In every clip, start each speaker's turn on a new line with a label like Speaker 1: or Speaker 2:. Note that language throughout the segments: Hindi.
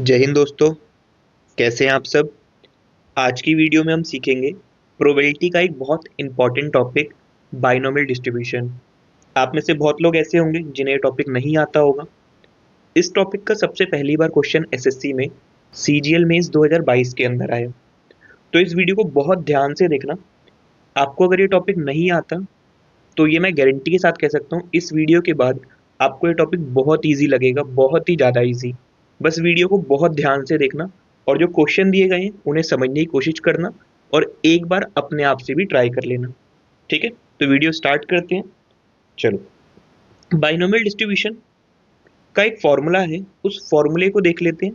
Speaker 1: जय हिंद दोस्तों। कैसे हैं आप सब। आज की वीडियो में हम सीखेंगे प्रोबेबिलिटी का एक बहुत इंपॉर्टेंट टॉपिक, बाइनोमियल डिस्ट्रीब्यूशन। आप में से बहुत लोग ऐसे होंगे जिन्हें ये टॉपिक नहीं आता होगा। इस टॉपिक का सबसे पहली बार क्वेश्चन एसएससी में सीजीएल मेंस 2022 के अंदर आया। तो इस वीडियो को बहुत ध्यान से देखना। आपको अगर ये टॉपिक नहीं आता तो ये मैं गारंटी के साथ कह सकता हूँ, इस वीडियो के बाद आपको ये टॉपिक बहुत ईजी लगेगा, बहुत ही ज़्यादा ईजी। बस वीडियो को बहुत ध्यान से देखना और जो क्वेश्चन दिए गए हैं उन्हें समझने की कोशिश करना और एक बार अपने आप से भी ट्राई कर लेना। ठीक है, तो वीडियो स्टार्ट करते हैं। चलो, बाइनोमियल डिस्ट्रीब्यूशन का एक फॉर्मूला है, उस फॉर्मूले को देख लेते हैं।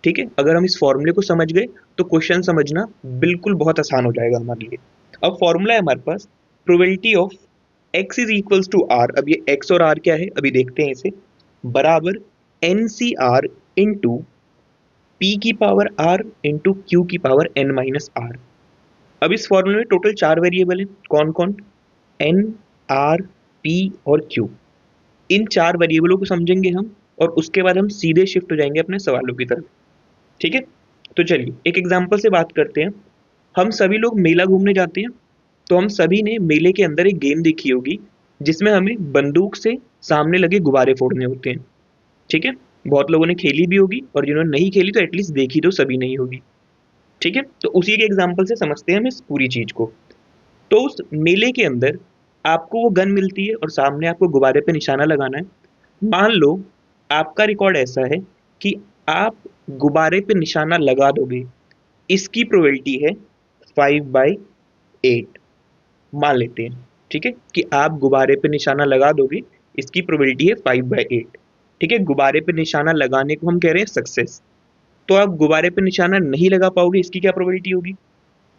Speaker 1: ठीक है, अगर हम इस फॉर्मूले को समझ गए तो क्वेश्चन समझना बिल्कुल बहुत आसान हो जाएगा हमारे लिए। अब फॉर्मूला है हमारे पास, probability of x is equals to R. अब ये x और r क्या है अभी देखते हैं इसे। बराबर n c r into p की पावर r इंटू क्यू की पावर n माइनस आर। अब इस फॉर्मूले में टोटल 4 वेरिएबल है। कौन कौन? n, r, p और q। इन 4 वेरिएबलों को समझेंगे हम और उसके बाद हम सीधे शिफ्ट हो जाएंगे अपने सवालों की तरफ। ठीक है, तो चलिए एक एग्जाम्पल से बात करते हैं। हम सभी लोग मेला घूमने जाते हैं, तो हम सभी ने मेले के अंदर एक गेम देखी होगी जिसमें हमें बंदूक से सामने लगे गुब्बारे फोड़ने होते हैं। ठीक है, बहुत लोगों ने खेली भी होगी और जिन्होंने नहीं खेली तो एटलीस्ट देखी तो सभी नहीं होगी। ठीक है, तो उसी के एग्जाम्पल से समझते हैं हम इस पूरी चीज को। तो उस मेले के अंदर आपको वो गन मिलती है और सामने आपको गुब्बारे पे निशाना लगाना है। मान लो आपका रिकॉर्ड ऐसा है कि आप गुब्बारे पे निशाना लगा दोगे, इसकी प्रोबेबिलिटी है 5/8। मान लेते हैं ठीक है कि आप गुब्बारे पे निशाना लगा दोगे, इसकी प्रोबेबिलिटी है 5/8। ठीक है, गुब्बारे पे निशाना लगाने को हम कह रहे हैं सक्सेस। तो आप गुब्बारे पे निशाना नहीं लगा पाओगे, इसकी क्या प्रोबेबिलिटी होगी?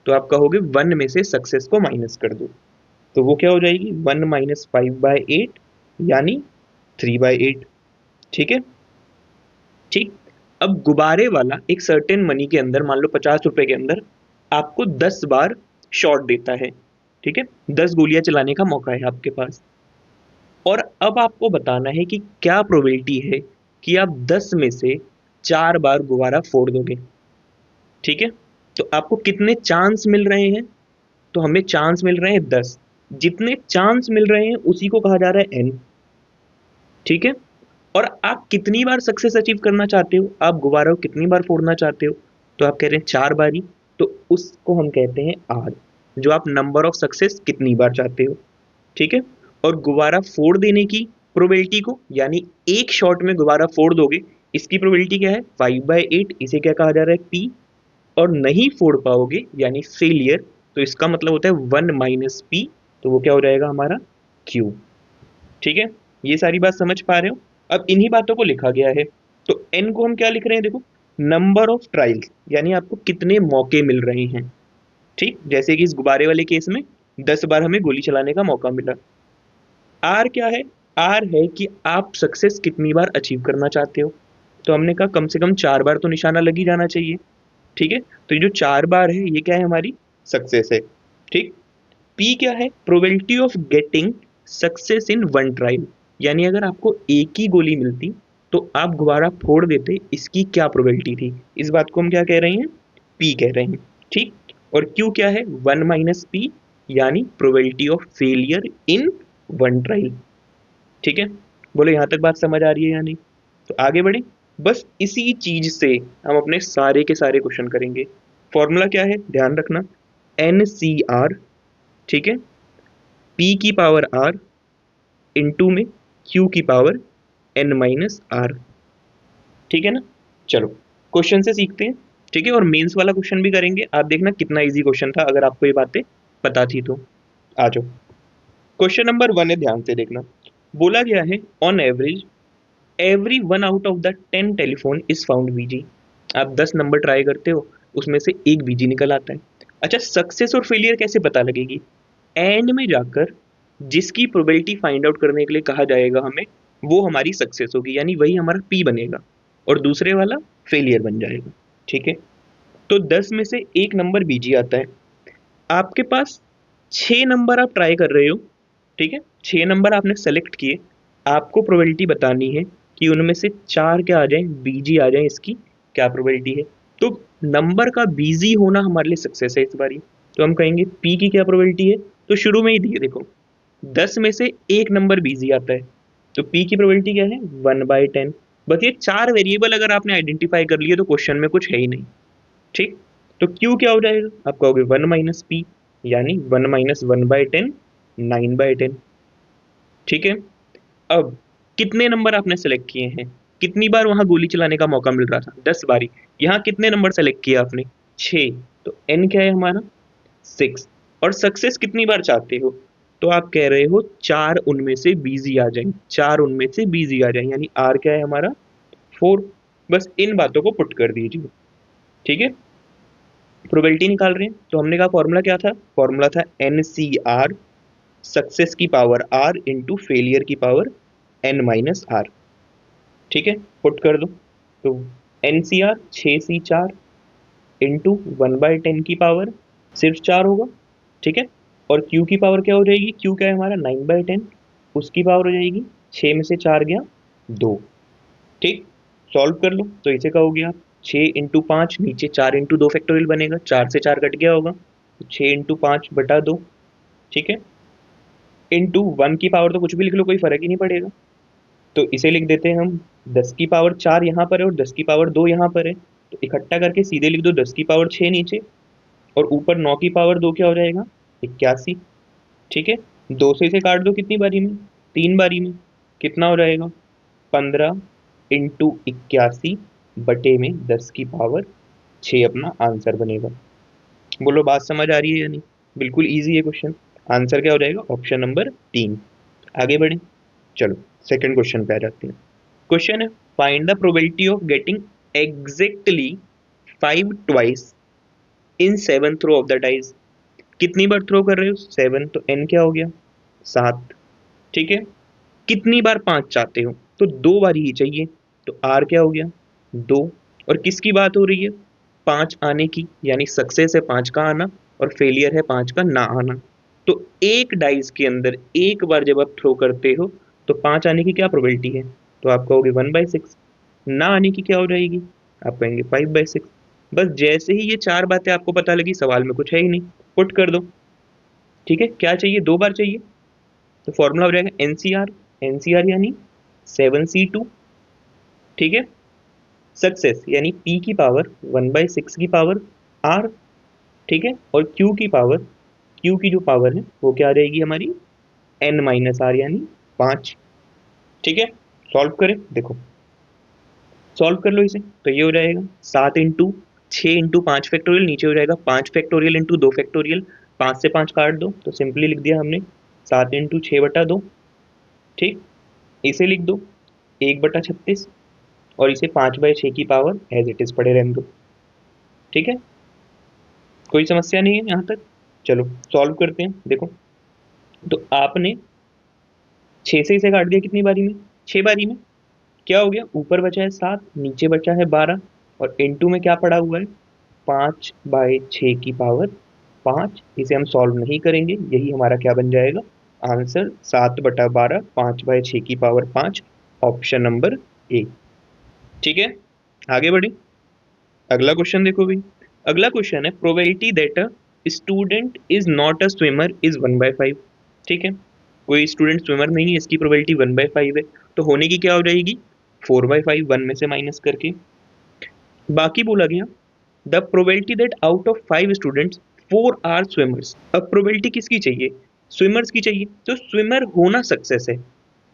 Speaker 1: तो आप कहोगे 1 में से सक्सेस को माइनस कर दो। तो वो क्या हो जाएगी? 1 माइनस 5/8 यानी 3/8। ठीक है, ठीक। अब गुब्बारे वाला एक सर्टेन मनी के अंदर, मान लो 50 रुपए के अंदर आपको 10 बार शॉट देता है। ठीक है, 10 गोलियां चलाने का मौका है आपके पास और अब आपको बताना है कि क्या प्रोबेबिलिटी है कि आप 10 में से 4 बार गुब्बारा फोड़ दोगे। ठीक है, तो आपको कितने चांस मिल रहे हैं? तो हमें चांस मिल रहे हैं 10। जितने चांस मिल रहे हैं उसी को कहा जा रहा है n। ठीक है, और आप कितनी बार सक्सेस अचीव करना चाहते हो, आप गुब्बारा को कितनी बार फोड़ना चाहते हो? तो आप कह रहे हैं 4 बारी, तो उसको हम कहते हैं r, जो आप नंबर ऑफ सक्सेस कितनी बार चाहते हो। ठीक है, और गुब्बारा फोड़ देने की प्रोबेबिलिटी को, यानी एक शॉट में गुब्बारा फोड़ दोगे, इसकी प्रोबेबिलिटी क्या है? 5/8। इसे क्या कहा जा रहा है? p। और नहीं फोड़ पाओगे यानी फेलियर, तो इसका मतलब होता है 1 माइनस पी। तो वो क्या हो जाएगा हमारा? क्यू। ठीक है, ये सारी बात समझ पा रहे हो? अब इन्हीं बातों को लिखा गया है। तो एन को हम क्या लिख रहे हैं? देखो, नंबर ऑफ ट्रायल्स, यानी आपको कितने मौके मिल रहे हैं। ठीक, जैसे कि इस गुब्बारे वाले केस में 10 बार हमें गोली चलाने का मौका मिला। आर क्या है? आर है कि आप सक्सेस कितनी बार अचीव करना चाहते हो। तो हमने कहा कम से कम 4 बार तो निशाना लग ही जाना चाहिए। ठीक है, तो ये जो 4 बार है ये क्या है? हमारी सक्सेस है। ठीक, पी क्या है? Probability of getting success in 1 trial, यानी अगर आपको एक ही गोली मिलती तो आप गुब्बारा फोड़ देते, इसकी क्या प्रोबेबिलिटी थी? इस बात को हम क्या कह रहे हैं? पी कह रहे हैं। ठीक, और क्यू क्या है? 1 माइनस पी, यानी probability of failure in 1 trial. ठीक है, बोलो यहां तक बात समझ आ रही है या नहीं? तो आगे बढ़े। बस इसी चीज से हम अपने सारे के सारे क्वेश्चन करेंगे। फॉर्मूला क्या है ध्यान रखना, एन सी आर। ठीक है, पी की पावर आर इंटू में क्यू की पावर एन माइनस आर। ठीक है ना? चलो क्वेश्चन से सीखते हैं। ठीक है, और मेंस वाला क्वेश्चन भी करेंगे, आप देखना कितना इजी क्वेश्चन था अगर आपको ये बातें पता थी तो। आ जाओ, क्वेश्चन नंबर 1 है, ध्यान से देखना। बोला गया है on average every 1 out of the 10 telephone is found busy. आप 10 नंबर ट्राई करते हो, उसमें से एक बीजी निकल आता है। अच्छा, सक्सेस और फेलियर कैसे पता लगेगी? एंड में जाकर जिसकी प्रोबेबिलिटी फाइंड आउट करने के लिए कहा जाएगा हमें, वो हमारी सक्सेस होगी, यानी वही हमारा पी बनेगा और दूसरे वाला फेलियर बन जाएगा। ठीक है, तो 10 में से एक नंबर बीजी आता है। आपके पास 6 नंबर आप ट्राई कर रहे हो। ठीक है, 6 नंबर आपने सेलेक्ट किए, आपको प्रोबेबिलिटी बतानी है कि उनमें से 4 क्या आ जाए? बीजी आ जाए, इसकी क्या प्रोबेबिलिटी है। तो नंबर का बिजी होना हमारे लिए सक्सेस है इस बारी। तो हम कहेंगे पी की क्या प्रोबेबिलिटी है, तो शुरू में ही दिए देखो 10 में से एक नंबर बिजी आता है, तो पी की प्रोबेबिलिटी क्या है 1/10। बस ये 4 वेरिएबल अगर आपने आइडेंटिफाई कर लिए तो क्वेश्चन में कुछ है ही नहीं। ठीक, तो क्यू क्या हो जाएगा, आप कहोगे 1 माइनस पी, यानी 1 माइनस 1/10 9/10। ठीक है, अब कितने नंबर आपने सेलेक्ट किए हैं, कितनी बार वहां गोली चलाने का मौका मिल रहा था, 10 बारी। यहाँ कितने नंबर सेलेक्ट किए आपने, 6, तो एन क्या है हमारा 6। और सक्सेस कितनी बार चाहते हो, तो आप कह रहे हो 4 उनमें से बिजी आ जाए, 4 उनमें से बिजी आ जाए, यानी आर क्या है हमारा 4। बस इन बातों को पुट कर दीजिए। ठीक है, प्रोबेबिलिटी निकाल रहे हैं, तो हमने कहा फॉर्मूला क्या था, फॉर्मूला था एन सी आर, सक्सेस की पावर आर इंटू फेलियर की पावर एन माइनस आर। ठीक है, पुट कर दो, तो N c are 6C4 into 1/10 की पावर सिर्फ 4 होगा। ठीक है, और क्यू की पावर क्या हो जाएगी, क्यू क्या है हमारा 9/10, उसकी पावर हो जाएगी 6 में से 4 गया 2। ठीक, सॉल्व कर लो, तो इसे कहोगे आप 6 इंटू 5, नीचे 4 इंटू 2 बनेगा, 4 से 4 कट गया होगा, तो 6 इंटू 5/2। ठीक है, इंटू 1 की पावर तो कुछ भी लिख लो, कोई फर्क ही नहीं पड़ेगा, तो इसे लिख देते हैं हम 10 की पावर 4 यहाँ पर है और 10 की पावर 2 यहाँ पर है, तो इकट्ठा करके सीधे लिख दो 10 की पावर 6 नीचे, और ऊपर 9 की पावर 2 क्या हो जाएगा 81। ठीक है, 2 से इसे काट दो कितनी बारी में, 3 बारी में, कितना हो जाएगा 15 इंटू 81/10 अपना आंसर बनेगा। बोलो बात समझ आ रही है या नहीं, बिल्कुल ईजी है क्वेश्चन। आंसर क्या हो जाएगा ऑप्शन नंबर 3। आगे बढ़े, चलो सेकंड क्वेश्चन पे आ जाते हैं। क्वेश्चन है find the probability of getting exactly 5 twice in 7 throw of the dice. कितनी बार थ्रो कर रहे हो 7, तो एन क्या हो गया 7। ठीक है, कितनी बार 5 चाहते हो, तो 2 बार ही चाहिए, तो आर क्या हो गया 2। और किसकी बात हो रही है 5 आने की, यानी सक्सेस है 5 का आना और फेलियर है 5 का ना आना। तो एक डाइस के अंदर एक बार जब आप थ्रो करते हो तो 5 आने की क्या प्रोबेबिलिटी है, तो आप कहोगे 1/6। ना आने की क्या हो जाएगी, आप कहेंगे 5/6। बस जैसे ही ये 4 बातें आपको पता लगी, सवाल में कुछ है ही नहीं, पुट कर दो। ठीक है, क्या चाहिए 2 बार चाहिए, तो फॉर्मूला हो जाएगा एनसीआर, एनसीआर यानी 7C2। ठीक है, सक्सेस यानी पी की पावर 1/6 की पावर आर। ठीक है, और क्यू की पावर, क्यू की जो पावर है वो क्या आ जाएगी हमारी एन माइनस आर यानी 5। ठीक है, सॉल्व करें, देखो सॉल्व कर लो इसे, तो ये हो जाएगा 7 इंटू 6 इंटू 5 नीचे हो जाएगा 5 इंटू 2। 5 से 5 काट दो, तो सिंपली लिख दिया हमने 7 इंटू 6/2। ठीक, इसे लिख दो 1/36, और इसे 5/6 की पावर एज इट इज पड़े रहने दो। ठीक है, कोई समस्या नहीं है यहाँ तक। चलो सॉल्व करते हैं, देखो तो आपने 6 से इसे काट दिया कितनी बारी में, 6 बारी में, क्या हो गया ऊपर बचा है 7, नीचे बचा है 12, और इनटू में क्या पड़ा हुआ है 5/6 की पावर 5। इसे हम सॉल्व नहीं करेंगे, यही हमारा क्या बन जाएगा आंसर 7/12 5/6 की पावर 5, ऑप्शन नंबर ए। ठीक है, आगे बढ़े, अगला क्वेश्चन देखो भाई। अगला क्वेश्चन है probability that a student is not a swimmer is 1/5। ठीक है, कोई स्टूडेंट स्विमर नहीं है, इसकी प्रोबेबिलिटी 1/5 है, तो होने की क्या हो जाएगी 4/5, 1 में से माइनस करके। बाकी बोला गया the probability that out of 5 students 4 are swimmers. अब प्रोबेबिलिटी किसकी चाहिए, स्विमर्स की चाहिए, तो स्विमर होना सक्सेस है,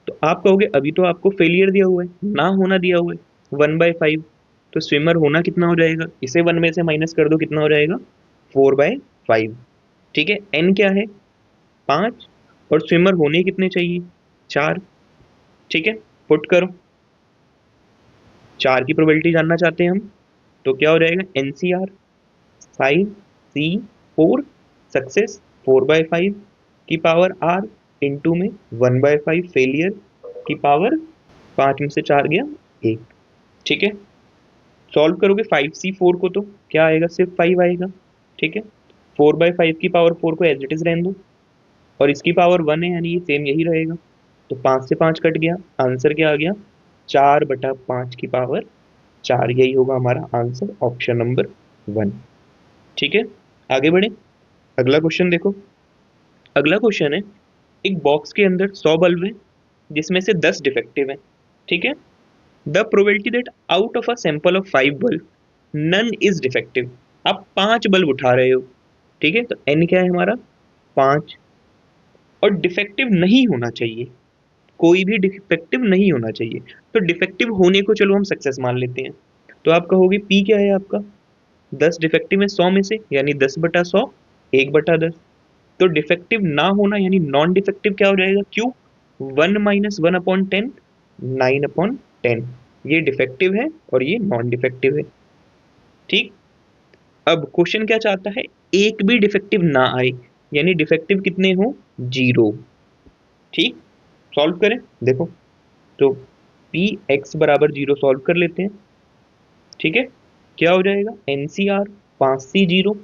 Speaker 1: तो आप कहोगे अभी तो आपको फेलियर दिया हुआ है, ना होना दिया हुआ है 1/5, तो स्विमर होना कितना हो जाएगा, इसे 1 में से माइनस कर दो, कितना हो जाएगा 4/5। ठीक है, एन क्या है 5, और स्विमर होने कितने चाहिए 4। ठीक है, पुट करो, 4 की प्रोबेबिलिटी जानना चाहते हैं हम, तो क्या हो जाएगा एनसीआर 5C4 सक्सेस 4/5 की पावर आर इंटू में 1/5 फेलियर की पावर 5 में से 4 गया 1। ठीक है, सॉल्व करोगे 5C4 को तो क्या आएगा सिर्फ 5 आएगा। ठीक है, 4/5 की पावर 4 को एज इट इज रहने दो, और इसकी पावर 1 है यानी ये सेम यही रहेगा, तो 5 से 5 कट गया, आंसर क्या आ गया 4/5 की पावर 4, यही होगा हमारा आंसर, ऑप्शन नंबर 1। ठीक है, आगे बढ़े। अगला क्वेश्चन देखो। अगला क्वेश्चन है, एक बॉक्स के अंदर 100 बल्ब है जिसमें से 10 डिफेक्टिव है। ठीक है, the probability that out of a sample of 5 bulb none is defective. आप 5 बल्ब उठा रहे हो, ठीक है, तो एन क्या है हमारा, 5। और डिफेक्टिव नहीं होना चाहिए, कोई भी डिफेक्टिव नहीं होना चाहिए। तो डिफेक्टिव होने को चलो हम सक्सेस मान लेते हैं। तो आप कहोगे पी क्या है आपका, 10 डिफेक्टिव है 100 में से, यानी 10/100, 1/10। तो डिफेक्टिव ना होना यानी नॉन डिफेक्टिव क्या हो जाएगा, क्यू, 1 - 1/10, 9/10। ये डिफेक्टिव है और ये नॉन डिफेक्टिव है। ठीक, अब क्वेश्चन क्या चाहता है, एक भी डिफेक्टिव ना आए, यानी डिफेक्टिव कितने हो, 0। ठीक, सॉल्व करें, देखो। तो पी एक्स बराबर 0 सॉल्व कर लेते हैं। ठीक है, क्या हो जाएगा, एनसीआर 5C0,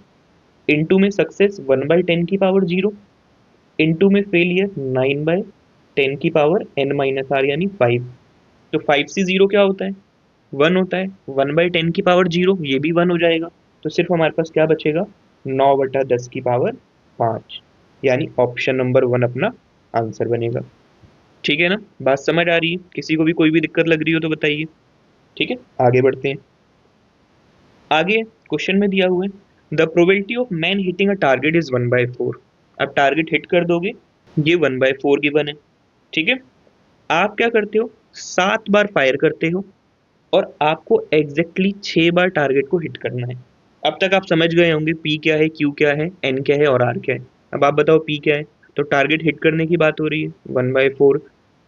Speaker 1: इंटू में सक्सेस 1/10 की पावर 0, इंटू में फेलियर 9/10 की पावर n - r यानी 5। तो 5C0 क्या होता है, 1 होता है, 1/10 की पावर 0 ये भी 1 हो जाएगा। तो सिर्फ हमारे पास क्या बचेगा, 9/10 की पावर 5, यानी ऑप्शन नंबर 1 अपना आंसर बनेगा। ठीक है ना, बात समझ आ रही है, किसी को भी कोई भी दिक्कत लग रही हो तो बताइए। ठीक है, आगे बढ़ते हैं। आगे क्वेश्चन में दिया हुआ है, the probability of man hitting a target is 1/4। आप टारगेट हिट कर दोगे, ये 1/4 गिवन है। ठीक है, आप क्या करते हो, 7 बार फायर करते हो और आपको एग्जैक्टली 6 बार टारगेट को हिट करना है। अब तक आप समझ गए होंगे पी क्या है, क्यू क्या है, एन क्या है और आर क्या है। अब आप बताओ पी क्या है। तो टारगेट हिट करने की बात हो रही है, 1/4।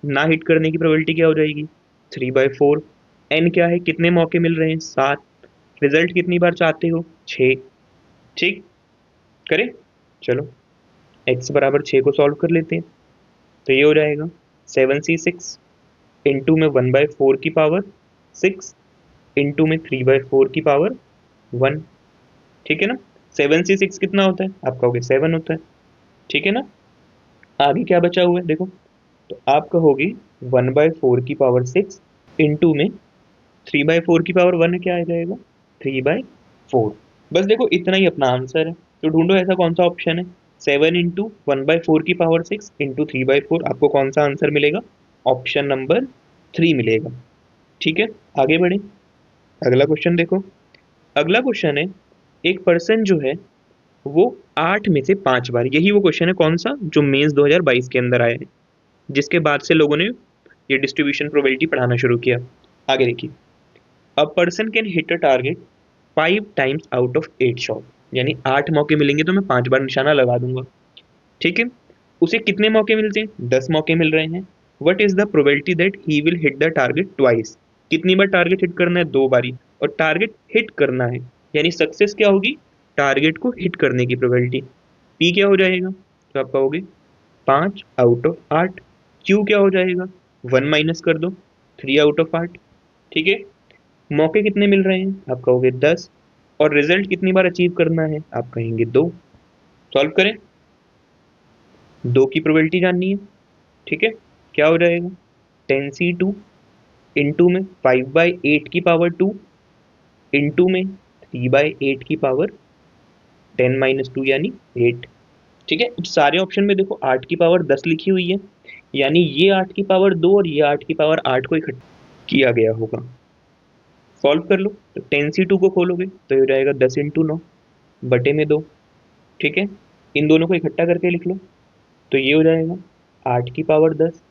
Speaker 1: ना हिट करने की प्रोबेबिलिटी क्या हो जाएगी, 3/4। एन क्या है, कितने मौके मिल रहे हैं, 7। रिजल्ट कितनी बार चाहते हो, 6। ठीक, करें, चलो x बराबर 6 को सॉल्व कर लेते हैं। तो ये हो जाएगा 7C6, इंटू में 1/4 की पावर 6, इंटू में 3/4 की पावर 1। ठीक है ना, 7C6 कितना होता है, आप कहोगे 7 होता है। ठीक है ना, आगे क्या बचा हुआ है देखो। तो आप कहोगे 1/4 की पावर 6, इंटू में 3/4 की पावर 1 क्या आ जाएगा, 3/4। बस देखो इतना ही अपना आंसर है। तो ढूंढो ऐसा कौन सा ऑप्शन है, 7 × 1/4 की पावर 6 इंटू 3/4, आपको कौन सा आंसर मिलेगा, ऑप्शन नंबर 3 मिलेगा। ठीक है, आगे बढ़े। अगला क्वेश्चन देखो। अगला क्वेश्चन है, एक पर्सन जो है वो 8 में से 5 बार, यही वो क्वेश्चन है कौन सा, जो मेंस 2022 के अंदर आया है, जिसके बाद से लोगों ने ये डिस्ट्रीब्यूशन प्रोबेबिलिटी पढ़ाना शुरू किया। आगे देखिए, a person can hit a target 5 times out of 8 shot, यानी 8 मौके मिलेंगे तो मैं 5 बार निशाना लगा दूंगा। ठीक है, उसे कितने मौके मिलते हैं, 10 मौके मिल रहे हैं। What is the probability that he will hit the target twice. कितनी बार टारगेट हिट करना है, 2 बारी। और टारगेट हिट करना है यानी सक्सेस क्या होगी, टारगेट को हिट करने की प्रोबेबिलिटी, पी क्या हो जाएगा, तो आप कहोगे 5/8। क्यू क्या हो जाएगा, 1 माइनस कर दो, 3/8। ठीक है, मौके कितने मिल रहे हैं, आप कहोगे 10। और रिजल्ट कितनी बार अचीव करना है, आप कहेंगे 2। सॉल्व करें, 2 की प्रोबेबिलिटी जाननी है। ठीक है, क्या हो जाएगा, 10C2, इंटू में 5/8 की पावर 2, इंटू में 3/8 की पावर 10 - 2 यानी 8। ठीक है, अब सारे ऑप्शन में देखो 8 की पावर 10 लिखी हुई है, यानी ये 8 की पावर 2 और ये 8 की पावर 8 को इकट्ठा किया गया होगा। सॉल्व कर लो, तो 10C2 को खोलोगे तो ये हो जाएगा 10 × 9 बटे में 2। ठीक है, इन दोनों को इकट्ठा करके लिख लो, तो ये हो जाएगा 8 की पावर 10,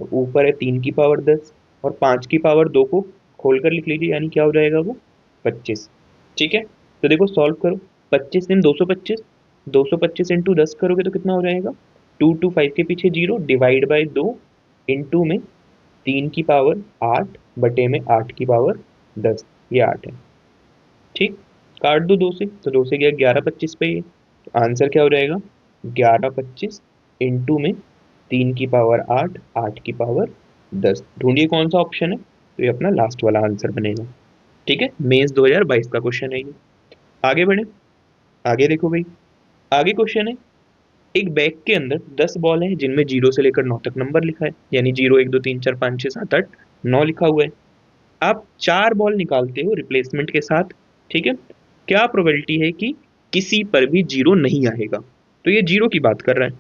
Speaker 1: तो ऊपर है 3 की पावर 10, और 5 की पावर 2 को खोल कर लिख लीजिए, यानी क्या हो जाएगा वो 25। ठीक है, तो देखो सॉल्व करो, 25 × 225, 225 इंटू 10 करोगे तो कितना हो जाएगा, 2 5 के पीछे 0, डिवाइड बाई 2, इंटू में 3 की पावर 8 बटे में 8 की पावर 10, ये 8 है। ठीक, काट दो 2 से, तो 2 से गया 11 25 पे, ये तो आंसर क्या हो जाएगा, 11 25 इंटू में 3 की पावर 8, 8 की पावर 10। ढूंढिए कौन सा ऑप्शन है, तो ये अपना लास्ट वाला आंसर बनेगा। ठीक है, मेंस 2022 का क्वेश्चन है ये। आगे बढ़े, आगे देखो भाई। आगे क्वेश्चन है, एक बैग के अंदर 10 बॉल हैं जिनमें 0 से लेकर 9 तक नंबर लिखा है, यानी 0 1 2 3 4 5 6 7 8 9 लिखा हुआ है। आप 4 बॉल निकालते हो रिप्लेसमेंट के साथ, ठीक है, क्या प्रोबेबिलिटी है कि किसी पर भी जीरो नहीं आएगा? तो ये जीरो की बात कर रहा है,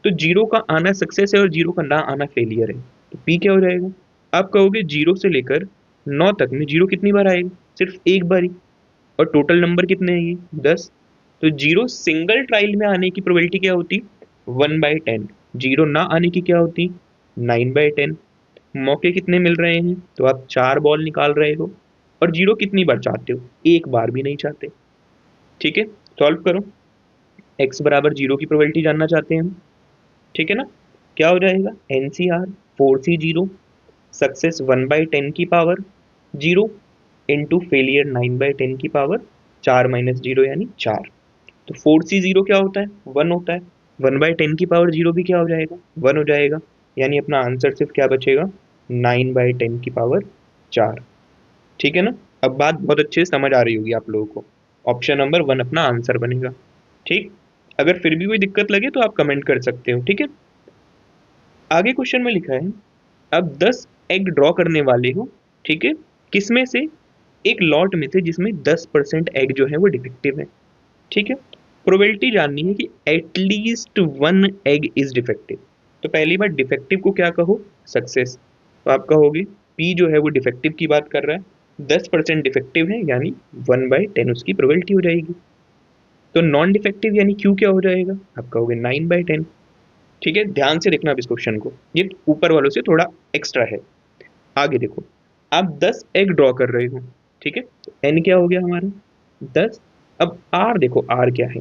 Speaker 1: तो जीरो का आना सक्सेस है और जीरो का ना आना फेलियर है, तो पी क्या हो जाएगा? आप कहोगे जीरो से लेकर 9 तक में जीरो कितनी बार आएगा? सिर्फ एक बार ही। और टोटल नंबर कितने हैं ये? 10। तो जीरो सिंगल ट्रायल में आने की प्रोबेबिलिटी क्या होती? 1/10। जीरो ना आने की क्या होती? 9/10। मौके कितने मिल रहे हैं? तो आप 4 बॉल निकाल रहे हो, और जीरो कितनी बार चाहते हो? एक बार भी नहीं चाहते। ठीक है, सॉल्व करो। x बराबर जीरो की प्रोबेबिलिटी जानना चाहते हैं हम, ठीक है ना? क्या हो जाएगा? NCR 4C0 सक्सेस 1/10 की पावर जीरो इंटू फेलियर 9/10 की पावर 4 - 0 यानी 4। तो 4C0 क्या होता है? 1 होता है। 1/10 की पावर जीरो भी क्या हो जाएगा? 1 हो जाएगा। यानी अपना आंसर सिर्फ क्या बचेगा? 9/10 की पावर 4। ठीक है ना? अब बात बहुत अच्छे से समझ आ रही होगी आप लोगों को। ऑप्शन नंबर 1 अपना आंसर बनेगा। ठीक, अगर फिर भी कोई दिक्कत लगे तो आप कमेंट कर सकते हो। ठीक है, आगे क्वेश्चन में लिखा है, अब 10 एग ड्रॉ करने वाले हो, ठीक है, किसमें से? एक लॉट में से जिसमें 10% एग जो है वो डिफेक्टिव है। ठीक है, प्रोबेबिलिटी जाननी है कि एटलीस्ट 1 एग इज डिफेक्टिव। तो पहली बार डिफेक्टिव को क्या कहो? सक्सेस। तो आप कहोगे पी जो है वो डिफेक्टिव की बात कर रहा है, 10% डिफेक्टिव है यानी 1/10 उसकी प्रोबेबिलिटी हो जाएगी। तो नॉन डिफेक्टिव यानी क्यू क्या हो जाएगा? आप कहोगे 9/10। ठीक है, ध्यान से देखना अब इस क्वेश्चन को, ये ऊपर वालों से थोड़ा एक्स्ट्रा है। आगे देखो, आप 10 एग ड्रॉ कर रहे हो, ठीक है, तो एन क्या हो गया हमारा? 10। अब आर देखो, आर क्या है?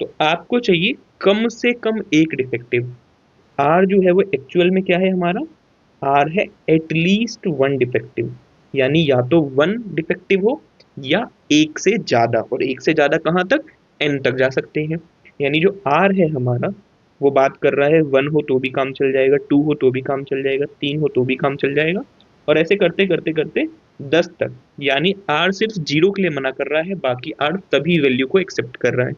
Speaker 1: तो आपको चाहिए कम से कम एक डिफेक्टिव। आर जो है वो एक्चुअल में क्या है हमारा? आर है एटलीस्ट 1 डिफेक्टिव, यानी या तो 1 डिफेक्टिव हो या एक से ज्यादा, और एक से ज्यादा कहाँ तक? एन तक जा सकते हैं। यानी जो आर है हमारा, वो बात कर रहा है 1 हो तो भी काम चल जाएगा, 2 हो तो भी काम चल जाएगा, 3 हो तो भी काम चल जाएगा, और ऐसे करते करते करते 10 तक। यानी आर सिर्फ जीरो के लिए मना कर रहा है, बाकी आर सभी वैल्यू को एक्सेप्ट कर रहा है।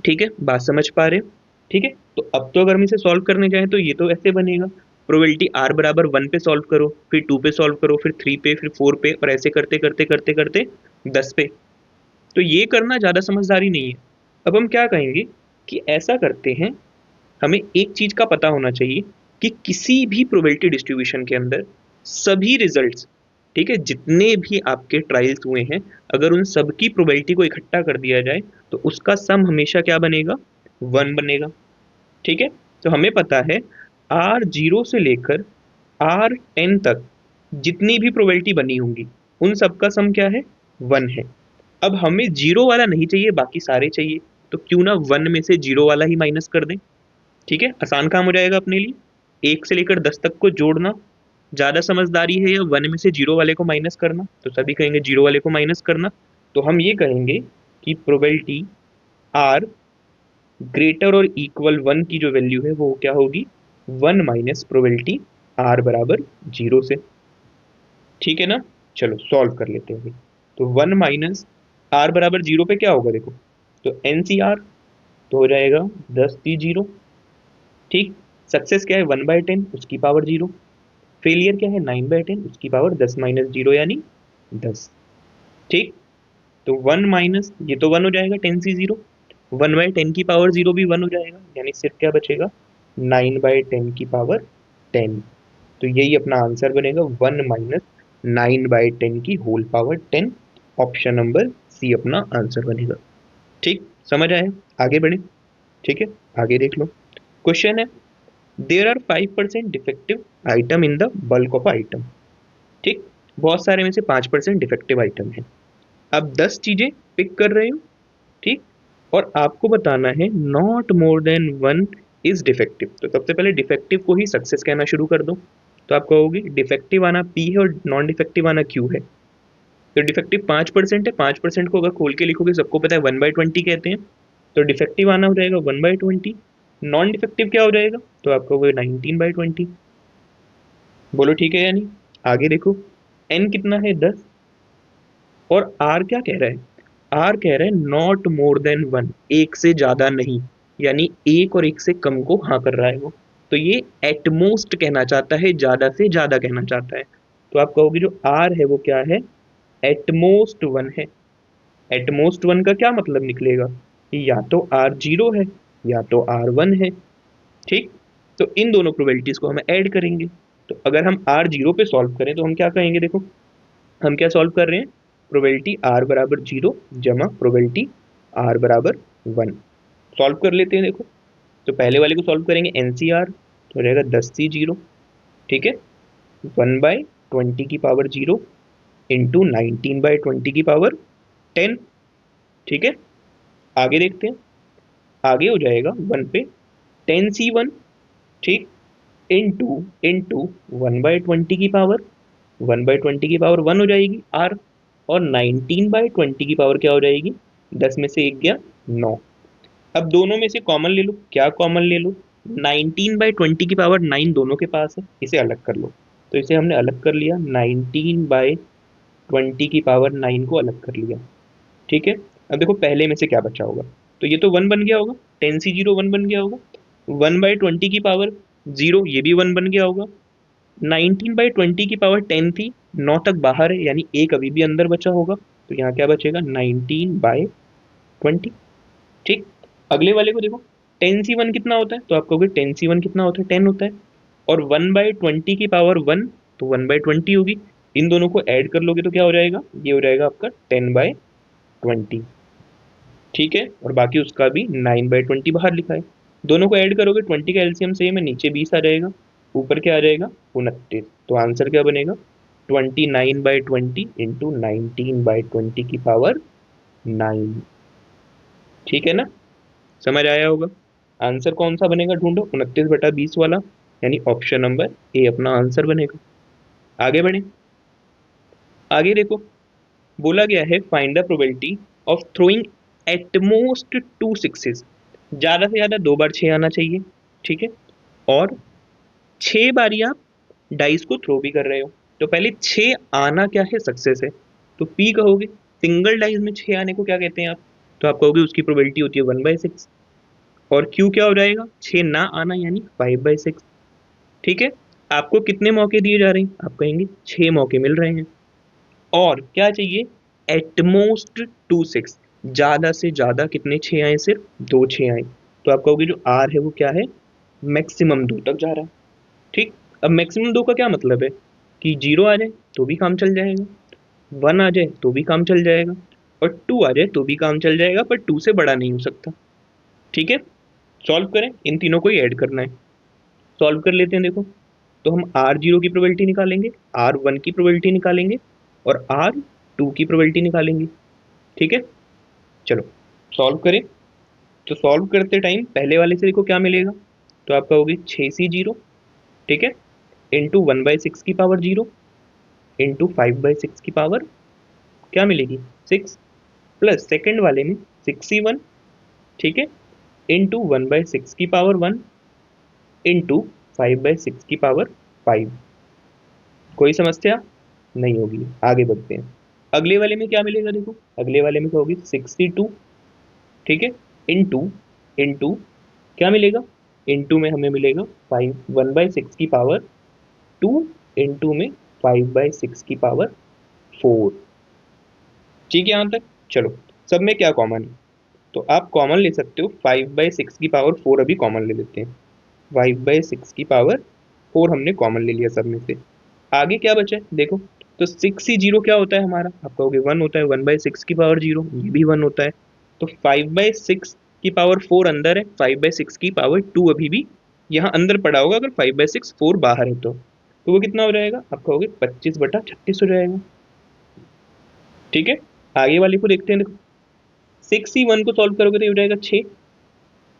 Speaker 1: ठीक है, बात समझ पा रहे हो? ठीक है, तो अब तो अगर हम इसे सॉल्व करने जाएं तो ये तो ऐसे बनेगा, प्रोबेबिलिटी आर बराबर 1 पे सॉल्व करो, फिर 2 पे सॉल्व करो, फिर 3 पे, फिर 4 पे, और ऐसे करते करते करते करते 10 पे। तो ये करना ज़्यादा समझदारी नहीं है। अब हम क्या कहेंगे कि ऐसा करते हैं, हमें एक चीज़ का पता होना चाहिए कि किसी भी प्रोबेबिलिटी डिस्ट्रीब्यूशन के अंदर सभी रिजल्ट्स, ठीक है, जितने भी आपके ट्रायल्स हुए हैं, अगर उन सबकी प्रोबेबिलिटी को इकट्ठा कर दिया जाए तो उसका सम हमेशा क्या बनेगा? 1 बनेगा। ठीक है, तो हमें पता है R0 से लेकर R10 तक जितनी भी प्रोबेबिलिटी बनी होंगी उन सबका सम क्या है? 1 है। अब हमें जीरो वाला नहीं चाहिए, बाकी सारे चाहिए, तो क्यों ना 1 में से जीरो वाला ही माइनस कर दें। ठीक है, आसान काम हो जाएगा अपने लिए। 1 से लेकर 10 तक को जोड़ना ज़्यादा समझदारी है या 1 में से जीरो वाले को माइनस करना? तो सभी कहेंगे जीरो वाले को माइनस करना। तो हम ये कहेंगे कि प्रोबेबिलिटी आर ग्रेटर और इक्वल 1 की जो वैल्यू है वो क्या होगी? 1 माइनस प्रोबेबिलिटी आर बराबर जीरो से। ठीक है ना? चलो सॉल्व कर लेते हैं। तो 1 माइनस आर बराबर जीरो पे क्या होगा देखो, तो एन सी आर, तो हो जाएगा 10C0। ठीक, सक्सेस क्या है? 1/10 उसकी पावर जीरो, फेलियर क्या है? 9/10 उसकी पावर 10 - 0 यानी 10। ठीक, तो 1 माइनस ये तो 1 हो जाएगा 10C0, 1/10 की पावर जीरो भी 1 हो जाएगा, यानी सिर्फ क्या बचेगा? 9/10 की पावर 10। तो यही अपना आंसर बनेगा, 1 माइनस 9/10 की whole power 10। Option number C अपना आंसर बनेगा। ठीक, समझ आया? आगे बढ़े। ठीक है, आगे देख लो। क्वेश्चन है, there are 5% defective item in the bulk of item. ठीक, बहुत सारे में से 5% डिफेक्टिव आइटम है। अब 10 चीजें पिक कर रहे हो, ठीक, और आपको बताना है not more than 1 is defective. तो सबसे पहले डिफेक्टिव को ही सक्सेस कहना शुरू कर दो। तो आप कहोगे डिफेक्टिव आना पी है और नॉन डिफेक्टिव आना क्यू है। तो डिफेक्टिव 5% है, 5% को अगर खोल के लिखोगे सबको पता है 1/20 कहते हैं। तो डिफेक्टिव आना हो जाएगा 1/20। नॉन डिफेक्टिव क्या हो जाएगा? तो आप कहोगे 19/20। बोलो ठीक है या नहीं? आगे देखो, एन कितना है? 10। और आर क्या कह रहा है? आर कह रहा है नॉट मोर देन 1, एक से ज्यादा नहीं, यानी एक और एक से कम को हाँ कर रहा है वो। तो ये एटमोस्ट कहना चाहता है, ज्यादा से ज्यादा कहना चाहता है। तो आप कहोगे जो आर है वो क्या है, एटमोस्ट वन है। एटमोस्ट वन का क्या मतलब निकलेगा कि या तो आर जीरो है या तो आर वन है। ठीक, तो इन दोनों प्रोबेबिलिटीज को हम ऐड करेंगे। तो अगर हम आर जीरो पे सॉल्व करें तो हम क्या कहेंगे, देखो हम क्या सॉल्व कर रहे हैं, प्रोबेबिलिटी आर बराबर जीरो जमा प्रोबेबिलिटी आर बराबर वन। सॉल्व कर लेते हैं, देखो तो पहले वाले को सॉल्व करेंगे एनसीआर, तो हो जाएगा 10 सी 0, ठीक है, 1/20 की पावर जीरो इंटू 19/20 की पावर 10। ठीक है, आगे देखते हैं, आगे हो जाएगा वन पे 10 सी 1, ठीक, इंटू इंटू 1/20 की पावर 1 हो जाएगी आर, और 19/20 की पावर क्या हो जाएगी, 10 में से 1 गया 9। अब दोनों में से कॉमन ले लो, क्या कॉमन ले लो, 19/20 की पावर 9 दोनों के पास है, इसे अलग कर लो। तो इसे हमने अलग कर लिया, 19/20 की पावर 9 को अलग कर लिया। ठीक है, अब देखो पहले में से क्या बचा होगा, तो ये तो वन बन गया होगा, 10 सी 0 वन बन गया होगा, 1/20 की पावर 0 ये भी वन बन गया होगा, 19/20 की पावर 10 थी, 9 तक बाहर है यानी एक अभी भी अंदर बचा होगा, तो यहाँ क्या बचेगा 19/20। ठीक, अगले वाले को देखो, 10 सी 1 कितना होता है, तो आप कहोगे 10 सी 1 कितना होता है, 10 होता है, और 1/20 की पावर 1 तो 1/20 होगी, इन दोनों को ऐड कर लोगे तो क्या हो जाएगा, ये हो जाएगा आपका 10/20। ठीक है, और बाकी उसका भी 9/20 बाहर लिखा है, दोनों को ऐड करोगे 20 का एलसीएम सेम है, नीचे 20 आ जाएगा, ऊपर क्या आ जाएगा 29। तो आंसर क्या बनेगा, 29/20 इंटू 19/20 की पावर 9। ठीक है ना, समझ आया होगा। आंसर कौन सा बनेगा ढूंढो, 29/20 वाला, यानी ऑप्शन नंबर ए अपना आंसर बनेगा। आगे बढ़े, आगे देखो, बोला गया है find the probability of throwing at most 2 sixes, ज्यादा से ज्यादा 2 बार 6 आना चाहिए। ठीक है, और 6 बारी आप डाइस को थ्रो भी कर रहे हो, तो पहले 6 आना क्या है, सक्सेस है, तो पी कहोगे, सिंगल डाइस में 6 आने को क्या कहते हैं आप, तो आप कहोगे उसकी प्रोबेबिलिटी होती है 1/6, और क्यू क्या हो जाएगा, 6 ना आना यानी 5/6। ठीक है, आपको कितने मौके दिए जा रहे हैं, आप कहेंगे 6 मौके मिल रहे हैं, और क्या चाहिए, एटमोस्ट 2 6, ज्यादा से ज्यादा कितने 6 आए, सिर्फ 2 6 आए, तो आप कहोगे जो आर है वो क्या है, मैक्सिमम 2 तक जा रहा है। ठीक, अब मैक्सिमम 2 का क्या मतलब है, कि 0 आ जाए तो भी काम चल जाएगा, 1 आ जाए तो भी काम चल जाएगा, और 2 आ जाए तो भी काम चल जाएगा, पर 2 से बड़ा नहीं हो सकता। ठीक है, सॉल्व करें, इन तीनों को ही ऐड करना है, सॉल्व कर लेते हैं, देखो तो हम R0 की प्रोबेबिलिटी निकालेंगे, R1 की प्रोबेबिलिटी निकालेंगे, और R2 की प्रोबेबिलिटी निकालेंगे। ठीक है, चलो सॉल्व करें। तो सॉल्व करते टाइम पहले वाले से देखो क्या मिलेगा, तो आप कहोगे 6 सी 0, ठीक है, इंटू 1/6 की पावर 0 इंटू 5/6 की पावर क्या मिलेगी 6, प्लस सेकेंड वाले में 6 सी 1, ठीक है, इंटू 1/6 की पावर 1 इंटू 5/6 की पावर 5। कोई समस्या नहीं होगी, आगे बढ़ते हैं। अगले वाले में क्या मिलेगा, देखो अगले वाले में क्या होगी 6 सी 2, ठीक है, इंटू इंटू क्या मिलेगा, इंटू में हमें मिलेगा 1/6 की पावर 2 इंटू में 5/6 की पावर 4। ठीक है यहाँ तक, चलो सब में क्या कॉमन है, तो आप कॉमन ले सकते हो, 5/6 की पावर 4 अभी कॉमन ले लेते हैं, 5/6 की पावर 4 हमने कॉमन ले लिया सब में से। आगे क्या बचा है देखो, तो 6 सी 0 क्या होता है हमारा, आप कहोगे 1 होता है, 1/6 की पावर 0 ये भी 1 होता है, तो 5/6 की पावर 4 अंदर है, 5/6 की पावर 2 अभी भी यहाँ अंदर पड़ा होगा, अगर 5/6 4 बाहर है तो वो कितना हो जाएगा, आप कहोगे 25/36 हो जाएगा। ठीक है, आगे वाले को देखते हैं, देखो 6 सी 1 को सॉल्व करोगे तो ये हो जाएगा 6,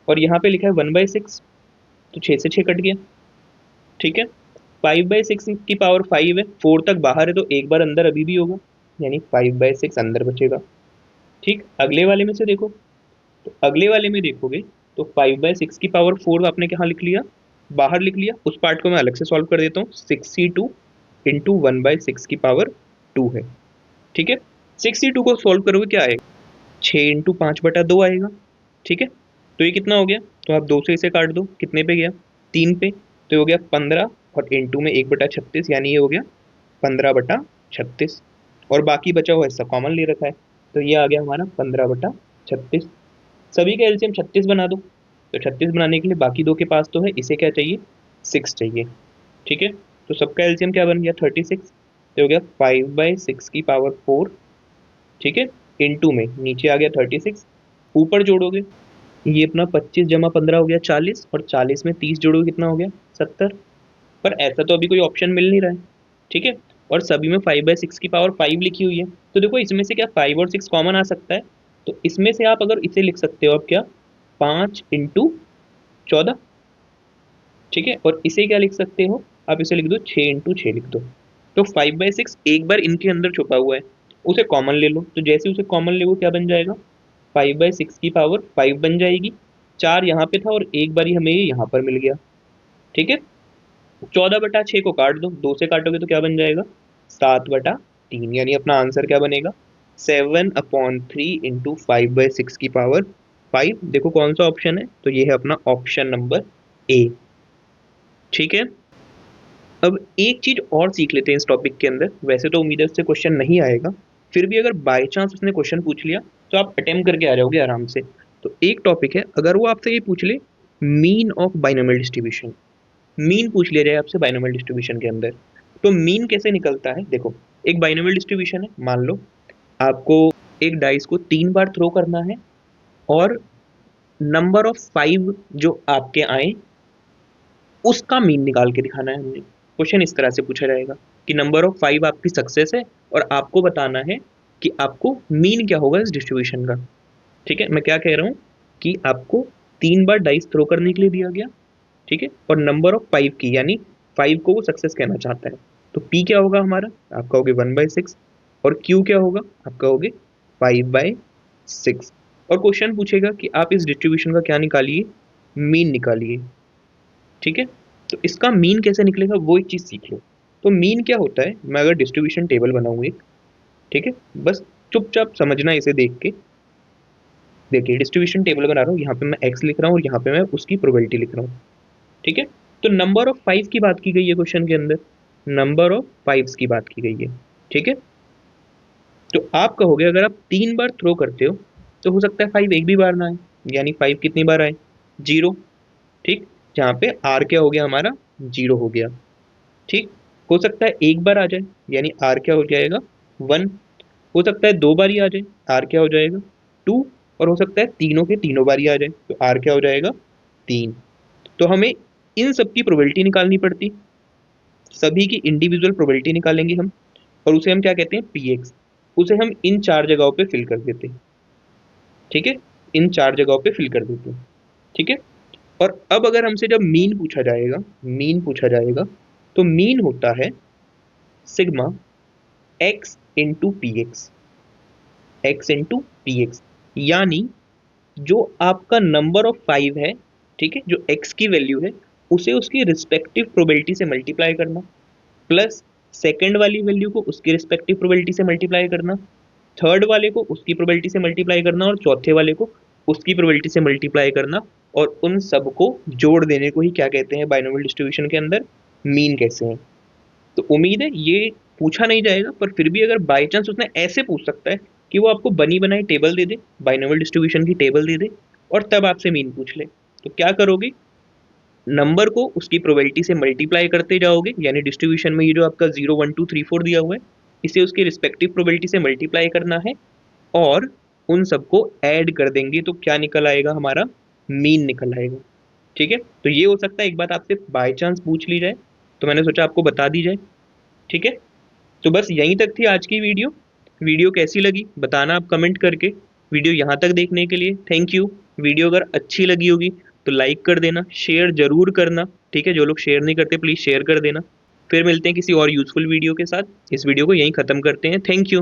Speaker 1: और यहाँ पे लिखा है 1/6, तो 6 से 6 कट गया। ठीक है, 5/6 की पावर 5 है, 4 तक बाहर है, तो एक बार अंदर अभी भी होगा, यानी 5/6 अंदर बचेगा। ठीक, अगले वाले में से देखो, तो अगले वाले में देखोगे तो 5/6 की पावर 4 आपने कहाँ लिख लिया, बाहर लिख लिया, उस पार्ट को मैं अलग से सॉल्व कर देता हूँ, 6 सी 2 इंटू 1/6 की पावर 2 है। ठीक है, 6 सी 2 को सॉल्व करोगे क्या आएगा, 6 इंटू 5/2 आएगा। ठीक है, तो ये कितना हो गया, तो आप 2 से इसे काट दो, कितने पे गया 3 पे, तो ये हो गया 15, और इंटू में 1/36 यानी ये हो गया 15/36 और बाकी बचा हुआ हिस्सा कॉमन ले रखा है, तो ये आ गया हमारा 15/36। सभी का एलसीएम 36 बना दो, तो 36 बनाने के लिए बाकी दो के पास तो है, इसे क्या चाहिए, 6 चाहिए। ठीक है, तो सबका एलसीएम क्या बन गया, 36, तो हो गया 5/6 की पावर 4। ठीक है, इनटू में नीचे आ गया 36, ऊपर जोड़ोगे ये अपना 25 जमा 15 हो गया 40, और 40 में 30 जोड़ोगे कितना हो गया, 70। पर ऐसा तो अभी कोई ऑप्शन मिल नहीं रहा है। ठीक है, और सभी में 5/6 की पावर 5 लिखी हुई है, तो देखो इसमें से क्या 5 और 6 कॉमन आ सकता है, तो इसमें से आप अगर इसे लिख सकते हो, अब क्या, 5 × 14। ठीक है, और इसे क्या लिख सकते हो, आप इसे लिख दो 6 × 6 लिख दो। तो 5/6 एक बार इनके अंदर छुपा हुआ है, उसे कॉमन ले लो, तो जैसे उसे कॉमन ले लो क्या बन जाएगा, 5/6 की पावर 5 बन जाएगी। 4 यहाँ पे था और एक बार हमें ये यहाँ पर मिल गया। ठीक है, 14/6 को काट दो, 2 से काटोगे तो क्या बन जाएगा, 7/3, यानी अपना आंसर क्या बनेगा, 7/3 × 5/6 की पावर 5। देखो कौन सा ऑप्शन है, तो ये है अपना ऑप्शन नंबर ए। ठीक है, अब एक चीज और सीख लेते हैं इस टॉपिक के अंदर। वैसे तो उम्मीद है इससे क्वेश्चन नहीं आएगा, फिर भी अगर बाय चांस उसने क्वेश्चन पूछ लिया तो आप अटेम्प्ट करके आ जाओगे आराम से। तो एक टॉपिक है, अगर वो आपसे ये पूछ ले mean of binomial distribution, mean पूछ लिया जाए आपसे बाइनोमियल डिस्ट्रीब्यूशन के अंदर, तो मीन कैसे निकलता है। देखो, एक बाइनोमियल डिस्ट्रीब्यूशन है, मान लो आपको एक डाइस को 3 बार थ्रो करना है और नंबर ऑफ 5 जो आपके आए उसका मीन निकाल के दिखाना है हमें। क्वेश्चन इस तरह से पूछा जाएगा कि नंबर ऑफ 5 आपकी सक्सेस है और आपको बताना है कि आपको मीन क्या होगा इस डिस्ट्रीब्यूशन का। ठीक है, मैं क्या कह रहा हूँ कि आपको 3 बार डाइस थ्रो करने के लिए दिया गया, ठीक है, और नंबर ऑफ 5 की, यानी 5 को वो सक्सेस कहना चाहता है। तो पी क्या होगा हमारा, आप कहोगे 1/6, और क्यू क्या होगा, आप कहोगे 5/6। और क्वेश्चन पूछेगा कि आप इस डिस्ट्रीब्यूशन का क्या निकालिए, मीन निकालिए। ठीक है, तो इसका मीन कैसे निकलेगा वो एक चीज सीख लो। तो मीन क्या होता है, मैं अगर डिस्ट्रीब्यूशन टेबल बनाऊँ एक, ठीक है, बस चुपचाप समझना इसे देख के। देखिए डिस्ट्रीब्यूशन टेबल बना रहा हूँ, यहाँ पे मैं एक्स लिख रहा हूँ और यहाँ पे मैं उसकी प्रोबेबिलिटी लिख रहा हूँ। ठीक है, तो नंबर ऑफ 5 की बात की गई है क्वेश्चन के अंदर, नंबर ऑफ 5 की बात की गई है। ठीक है, तो आप कहोगे अगर आप 3 बार थ्रो करते हो तो हो सकता है 5 एक भी बार ना आए, यानी 5 कितनी बार आए, 0। ठीक, जहाँ पे आर क्या हो गया हमारा, 0 हो गया। ठीक, हो सकता है एक बार आ जाए, यानी आर क्या हो जाएगा, 1। हो सकता है 2 बार ही आ जाए, आर क्या हो जाएगा, 2। और हो सकता है तीनों के तीनों बार ही आ जाए, तो आर क्या हो जाएगा, 3। तो हमें इन सब की प्रोबेबिलिटी निकालनी पड़ती, सभी की इंडिविजुअल प्रोबेबिलिटी निकालेंगे हम, और उसे हम क्या कहते हैं, पीएक्स। उसे हम इन 4 जगहों पे फिल कर देते हैं। ठीक है, इन 4 जगहों पे फिल कर देते हैं। ठीक है, और अब अगर हमसे जब मीन पूछा जाएगा, मीन पूछा जाएगा, तो मीन होता है sigma x into P x, x into P x, यानी जो आपका नंबर ऑफ 5 है, ठीक है, जो एक्स की वैल्यू है उसे उसकी रिस्पेक्टिव प्रोबेबिलिटी से मल्टीप्लाई करना, प्लस सेकंड वाली वैल्यू को उसकी रिस्पेक्टिव प्रोबेबिलिटी से मल्टीप्लाई करना, थर्ड वाले को उसकी प्रोबेबिलिटी से मल्टीप्लाई करना, और चौथे वाले को उसकी प्रोबेबिलिटी से मल्टीप्लाई करना, और उन सबको जोड़ देने को ही क्या कहते हैं बाइनोमियल डिस्ट्रीब्यूशन के अंदर, मीन कैसे हैं। तो उम्मीद है ये पूछा नहीं जाएगा, पर फिर भी अगर बाई चांस उसने ऐसे पूछ सकता है कि वो आपको बनी बनाई टेबल दे दे, बाइनोमियल डिस्ट्रीब्यूशन की टेबल दे दे, और तब आपसे मीन पूछ ले, तो क्या करोगे, नंबर को उसकी प्रोबेबिलिटी से मल्टीप्लाई करते जाओगे, यानी डिस्ट्रीब्यूशन में ये जो आपका 0 1 2 3 4 दिया हुआ है इसे उसकी रिस्पेक्टिव प्रोबेबिलिटी से मल्टीप्लाई करना है, और उन सबको ऐड कर देंगे तो क्या निकल आएगा हमारा, मीन निकल आएगा। ठीक है, तो ये हो सकता है एक बात आपसे बाय चांस पूछ ली जाए, तो मैंने सोचा आपको बता दी जाए। ठीक है, तो बस यहीं तक थी आज की वीडियो। वीडियो कैसी लगी बताना आप कमेंट करके। वीडियो यहाँ तक देखने के लिए थैंक यू। वीडियो अगर अच्छी लगी होगी तो लाइक कर देना, शेयर जरूर करना। ठीक है, जो लोग शेयर नहीं करते प्लीज़ शेयर कर देना। फिर मिलते हैं किसी और यूजफुल वीडियो के साथ। इस वीडियो को यहीं ख़त्म करते हैं। Thank you.